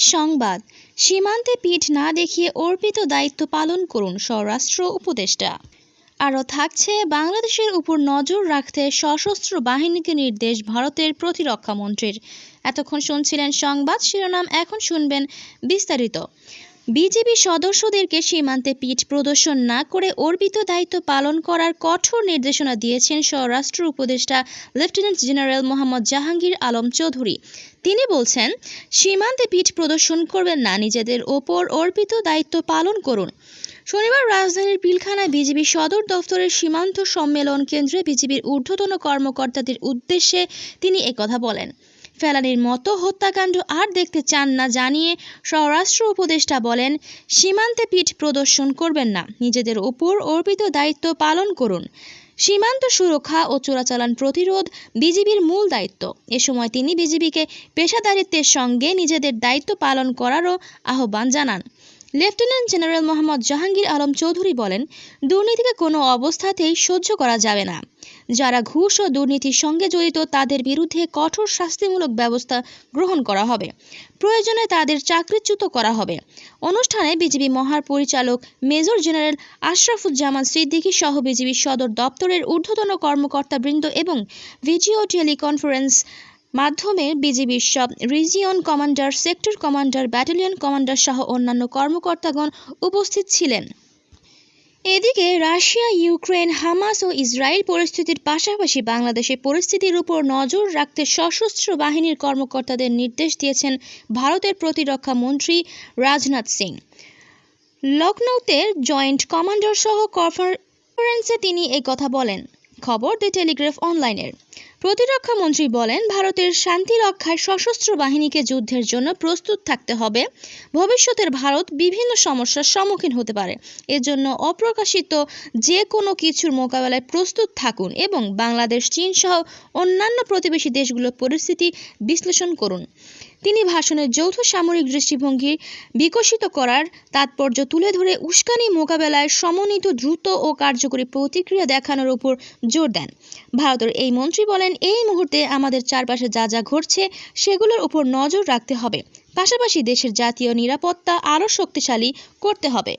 সংবাদ, সীমান্তে পিঠ না দেখিয়ে অর্পিত দায়িত্ব পালন করুন স্বরাষ্ট্র উপদেষ্টা। আরও থাকছে, বাংলাদেশের উপর নজর রাখতে সশস্ত্র বাহিনীকে নির্দেশ ভারতের প্রতিরক্ষা মন্ত্রীর। এতক্ষণ শুনছিলেন সংবাদ শিরোনাম, এখন শুনবেন বিস্তারিত। বিজিবি সদস্যদেরকে সীমান্তে পিঠ প্রদর্শন না করে অর্পিত দায়িত্ব পালন করার কঠোর নির্দেশনা দিয়েছেন স্বরাষ্ট্র উপদেষ্টা লেফটেন্যান্ট জেনারেল মোহাম্মদ জাহাঙ্গীর আলম চৌধুরী। তিনি বলছেন, সীমান্তে পিঠ প্রদর্শন করবেন না, নিজেদের ওপর অর্পিত দায়িত্ব পালন করুন। শনিবার রাজধানীর পিলখানায় বিজিবি সদর দফতরের সীমান্ত সম্মেলন কেন্দ্রে বিজিবির ঊর্ধ্বতন কর্মকর্তাদের উদ্দেশ্যে তিনি একথা বলেন। ফেলানির মতো হত্যাকাণ্ড আর দেখতে চান না জানিয়ে স্বরাষ্ট্র উপদেষ্টা বলেন, সীমান্তে পিঠ প্রদর্শন করবেন না, নিজেদের ওপর অর্পিত দায়িত্ব পালন করুন। সীমান্ত সুরক্ষা ও চোরাচালান প্রতিরোধ বিজিবির মূল দায়িত্ব। এ সময় তিনি বিজিবিকে পেশাদারিত্বের সঙ্গে নিজেদের দায়িত্ব পালন করারও আহ্বান জানান। লেফটেন্যান্ট জেনারেল মোহাম্মদ জাহাঙ্গীর আলম চৌধুরী বলেন, দুর্নীতিকে কোনো অবস্থাতেই সহ্য করা যাবে না। যারা ঘুষ ও দুর্নীতির সঙ্গে জড়িত তাদের বিরুদ্ধে কঠোর শাস্তিমূলক ব্যবস্থা গ্রহণ করা হবে, প্রয়োজনে তাদের চাকরিচ্যুত করা হবে। অনুষ্ঠানে বিজিবি মহাপরিচালক মেজর জেনারেল আশরাফুজ্জামান সিদ্দিকী সহ বিজিবি সদর দপ্তরের ঊর্ধ্বতন কর্মকর্তাবৃন্দ এবং ভিডিও টেলিকনফারেন্স মাধ্যমে বিজিবির সব region commander, sector commander, battalion commander সহ অন্যান্য কর্মকর্তাগণ উপস্থিত ছিলেন। এদিকে রাশিয়া, ইউক্রেন, হামাস ও ইসরায়েল পরিস্থিতির পাশাপাশি বাংলাদেশের পরিস্থিতির উপর নজর রাখতে সশস্ত্র বাহিনীর কর্মকর্তাদের নির্দেশ দিয়েছেন ভারতের প্রতিরক্ষা মন্ত্রী রাজনাথ সিং। লখনৌতে জয়েন্ট কমান্ডার সহ কনফারেন্সে তিনি এই কথা বলেন। খবর দি টেলিগ্রাফ অনলাইনের। প্রতিরক্ষা মন্ত্রী বলেন, ভারতের শান্তি রক্ষায় সশস্ত্র বাহিনীকে যুদ্ধের জন্য প্রস্তুত থাকতে হবে। ভবিষ্যতের ভারত বিভিন্ন সমস্যার সম্মুখীন হতে পারে, এজন্য অপ্রকাশিত যে কোনো কিছুর মোকাবেলায় প্রস্তুত থাকুন এবং বাংলাদেশ, চীন সহ অন্যান্য প্রতিবেশী দেশগুলোর পরিস্থিতি বিশ্লেষণ করুন। তিনি ভাষণের যৌথ সামরিক দৃষ্টিভঙ্গি বিকশিত করার তাৎপর্য তুলে ধরে উস্কানি মোকাবেলায় সমন্বিত, দ্রুত ও কার্যকরী প্রতিক্রিয়া দেখানোর উপর জোর দেন। ভারতের এই মন্ত্রী বলেন, এই মুহূর্তে আমাদের চারপাশে যা যা ঘটছে সেগুলোর উপর নজর রাখতে হবে, পাশাপাশি দেশের জাতীয় নিরাপত্তা আরও শক্তিশালী করতে হবে।